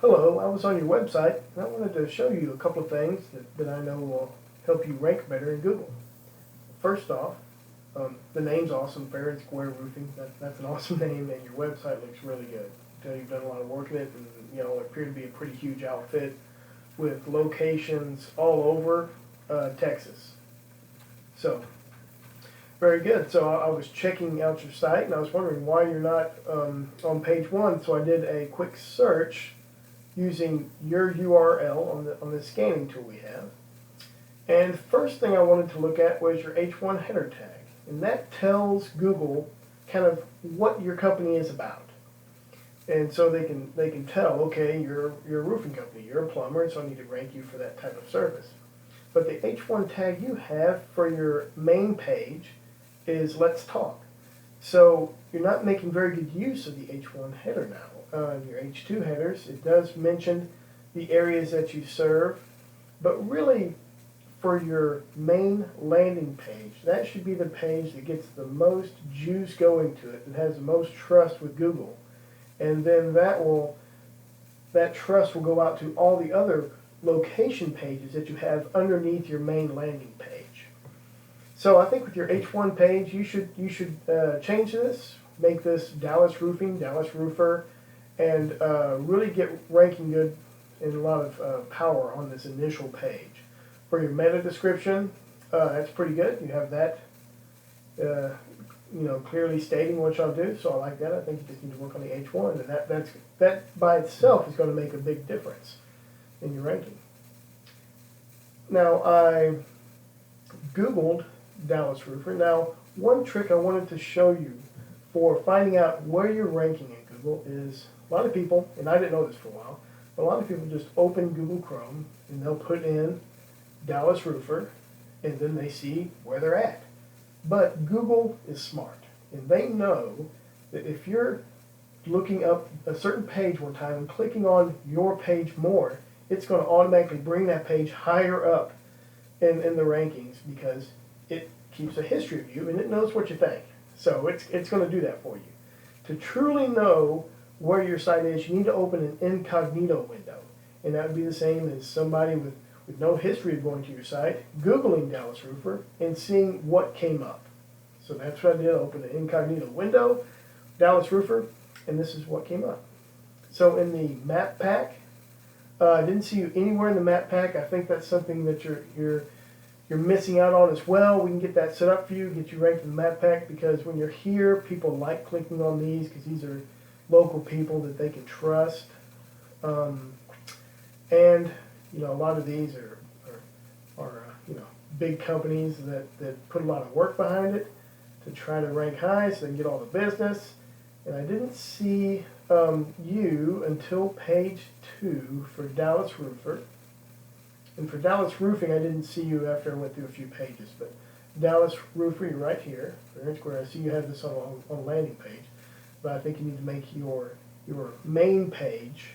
Hello, I was on your website and I wanted to show you a couple of things that I know will help you rank better in Google. First off, the name's awesome, Fairnsquare Roofing. That's an awesome name, and your website looks really good. I tell you, you've done a lot of work in it, and it appeared to be a pretty huge outfit with locations all over Texas. So, very good. So I was checking out your site and I was wondering why you're not on page one. So I did a quick search using your URL on the scanning tool we have. And first thing I wanted to look at was your H1 header tag. And that tells Google kind of what your company is about. And so they can tell, okay, you're a roofing company, you're a plumber, so I need to rank you for that type of service. But the H1 tag you have for your main page is Let's Talk. So you're not making very good use of the H1 header now. Your H2 headers, it does mention the areas that you serve, but really for your main landing page, that should be the page that gets the most juice going to it, that has the most trust with Google. And then that trust will go out to all the other location pages that you have underneath your main landing page. So I think with your H1 page, you should change this, make this Dallas Roofing, Dallas Roofer, and really get ranking good and a lot of power on this initial page. For your meta description, that's pretty good. You have that clearly stating what y'all do, so I like that. I think you just need to work on the H1, and that by itself is going to make a big difference in your ranking. Now, I Googled Dallas Roofer. Now, one trick I wanted to show you for finding out where you're ranking in Google is a lot of people, and I didn't know this for a while, but a lot of people just open Google Chrome and they'll put in Dallas Roofer and then they see where they're at. But Google is smart, and they know that if you're looking up a certain page one time and clicking on your page more, it's going to automatically bring that page higher up in the rankings because it keeps a history of you and it knows what you think. So it's going to do that for you. To truly know where your site is, you need to open an incognito window. And that would be the same as somebody with no history of going to your site, Googling Dallas Roofer, and seeing what came up. So that's what I did. I opened an incognito window, Dallas Roofer, and this is what came up. So in the map pack, I didn't see you anywhere in the map pack. I think that's something that you're missing out on as well. We can get that set up for you, get you ranked in the map pack, because when you're here, people like clicking on these because these are local people that they can trust. And a lot of these are big companies that put a lot of work behind it to try to rank high so they can get all the business. And I didn't see you until page 2 for Dallas Roofer. And for Dallas Roofing, I didn't see you after I went through a few pages. But Dallas Roofer, you're right here. Fairnsquare, I see you have this on a landing page. But I think you need to make your main page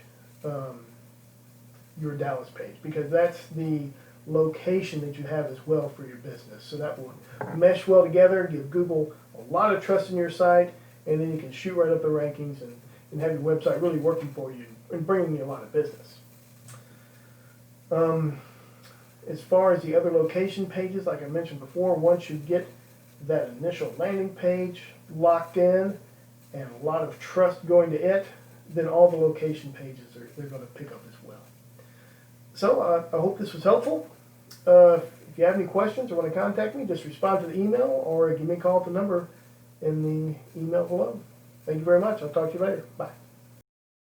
your Dallas page, because that's the location that you have as well for your business. So that will mesh well together, give Google a lot of trust in your site, and then you can shoot right up the rankings and have your website really working for you and bringing you a lot of business. As far as the other location pages, like I mentioned before, once you get that initial landing page locked in and a lot of trust going to it, then all the location pages they're going to pick up as well. So I hope this was helpful. If you have any questions or want to contact me, just respond to the email or give me a call at the number in the email below. Thank you very much. I'll talk to you later. Bye.